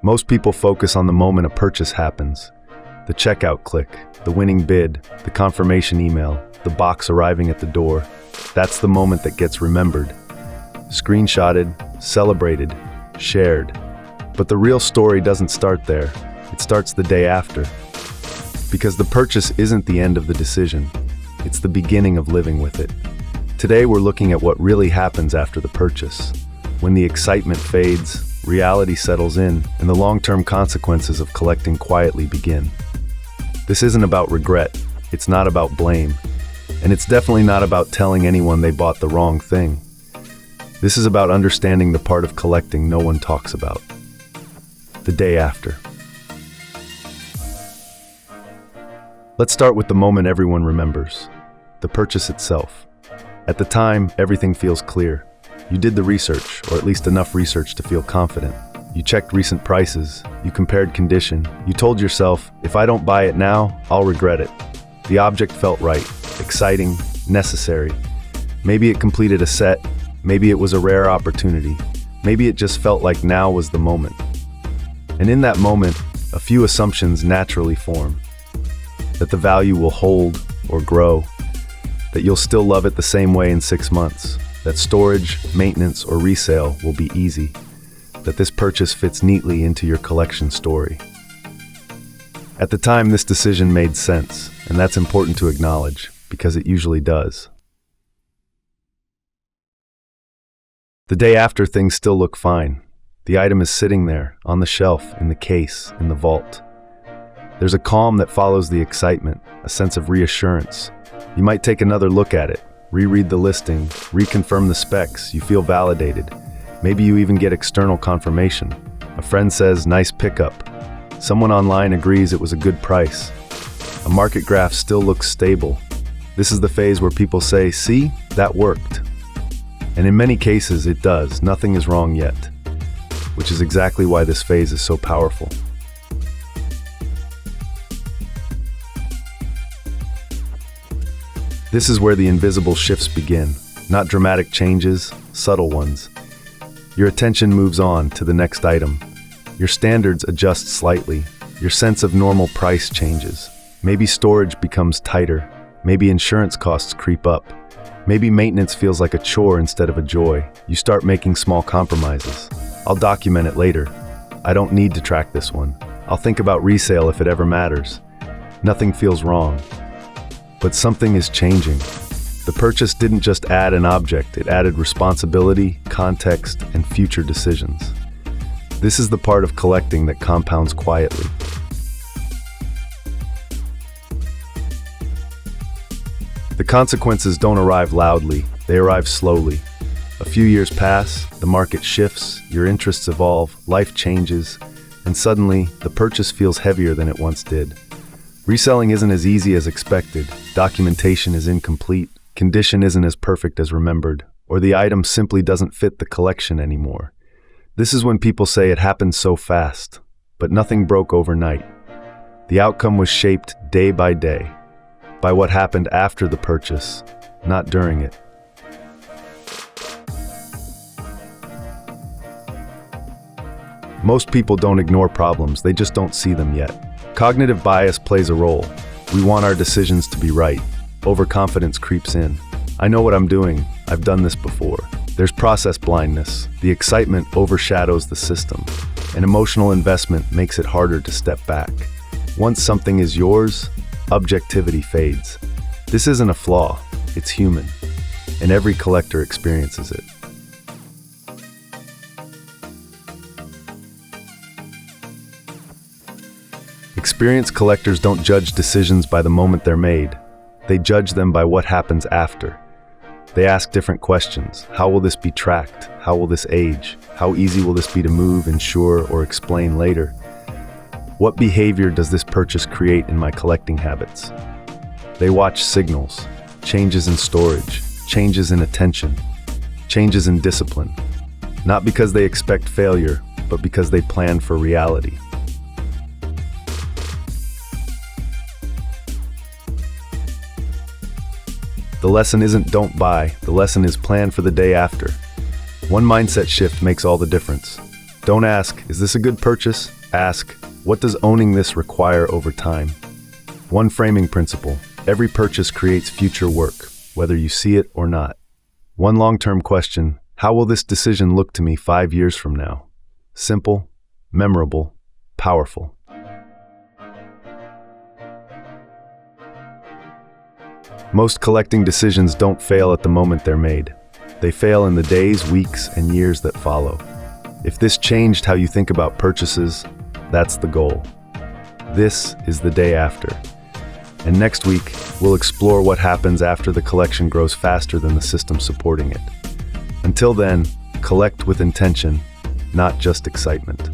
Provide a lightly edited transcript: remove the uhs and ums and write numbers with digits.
Most people focus on the moment a purchase happens. The checkout click, the winning bid, the confirmation email, the box arriving at the door. That's the moment that gets remembered. Screenshotted, celebrated, shared. But the real story doesn't start there. It starts the day after. Because the purchase isn't the end of the decision. It's the beginning of living with it. Today we're looking at what really happens after the purchase. When the excitement fades, reality settles in, and the long-term consequences of collecting quietly begin. This isn't about regret. It's not about blame. And it's definitely not about telling anyone they bought the wrong thing. This is about understanding the part of collecting no one talks about. The day after. Let's start with the moment everyone remembers. The purchase itself. At the time, everything feels clear. You did the research, or at least enough research to feel confident. You checked recent prices, you compared condition, you told yourself, if I don't buy it now, I'll regret it. The object felt right, exciting, necessary. Maybe it completed a set, maybe it was a rare opportunity, maybe it just felt like now was the moment. And in that moment, a few assumptions naturally form. That the value will hold or grow, that you'll still love it the same way in 6 months, that storage, maintenance, or resale will be easy, that this purchase fits neatly into your collection story. At the time, this decision made sense, and that's important to acknowledge, because it usually does. The day after, things still look fine. The item is sitting there, on the shelf, in the case, in the vault. There's a calm that follows the excitement, a sense of reassurance. You might take another look at it, reread the listing, reconfirm the specs, you feel validated. Maybe you even get external confirmation. A friend says, nice pickup. Someone online agrees it was a good price. A market graph still looks stable. This is the phase where people say, see, that worked. And in many cases, it does. Nothing is wrong yet. Which is exactly why this phase is so powerful. This is where the invisible shifts begin. Not dramatic changes, subtle ones. Your attention moves on to the next item. Your standards adjust slightly. Your sense of normal price changes. Maybe storage becomes tighter. Maybe insurance costs creep up. Maybe maintenance feels like a chore instead of a joy. You start making small compromises. I'll document it later. I don't need to track this one. I'll think about resale if it ever matters. Nothing feels wrong. But something is changing. The purchase didn't just add an object, it added responsibility, context, and future decisions. This is the part of collecting that compounds quietly. The consequences don't arrive loudly, they arrive slowly. A few years pass, the market shifts, your interests evolve, life changes, and suddenly, the purchase feels heavier than it once did. Reselling isn't as easy as expected, documentation is incomplete, condition isn't as perfect as remembered, or the item simply doesn't fit the collection anymore. This is when people say it happened so fast, but nothing broke overnight. The outcome was shaped day by day, by what happened after the purchase, not during it. Most people don't ignore problems, they just don't see them yet. Cognitive bias plays a role. We want our decisions to be right. Overconfidence creeps in. I know what I'm doing. I've done this before. There's process blindness. The excitement overshadows the system. An emotional investment makes it harder to step back. Once something is yours, objectivity fades. This isn't a flaw. It's human. And every collector experiences it. Experienced collectors don't judge decisions by the moment they're made. They judge them by what happens after. They ask different questions. How will this be tracked? How will this age? How easy will this be to move, insure, or explain later? What behavior does this purchase create in my collecting habits? They watch signals, changes in storage, changes in attention, changes in discipline. Not because they expect failure, but because they plan for reality. The lesson isn't don't buy, the lesson is plan for the day after. One mindset shift makes all the difference. Don't ask, is this a good purchase? Ask, what does owning this require over time? One framing principle: every purchase creates future work, whether you see it or not. One long-term question: how will this decision look to me 5 years from now? Simple, memorable, powerful. Most collecting decisions don't fail at the moment they're made. They fail in the days, weeks, and years that follow. If this changed how you think about purchases, that's the goal. This is the day after. And next week, we'll explore what happens after the collection grows faster than the system supporting it. Until then, collect with intention, not just excitement.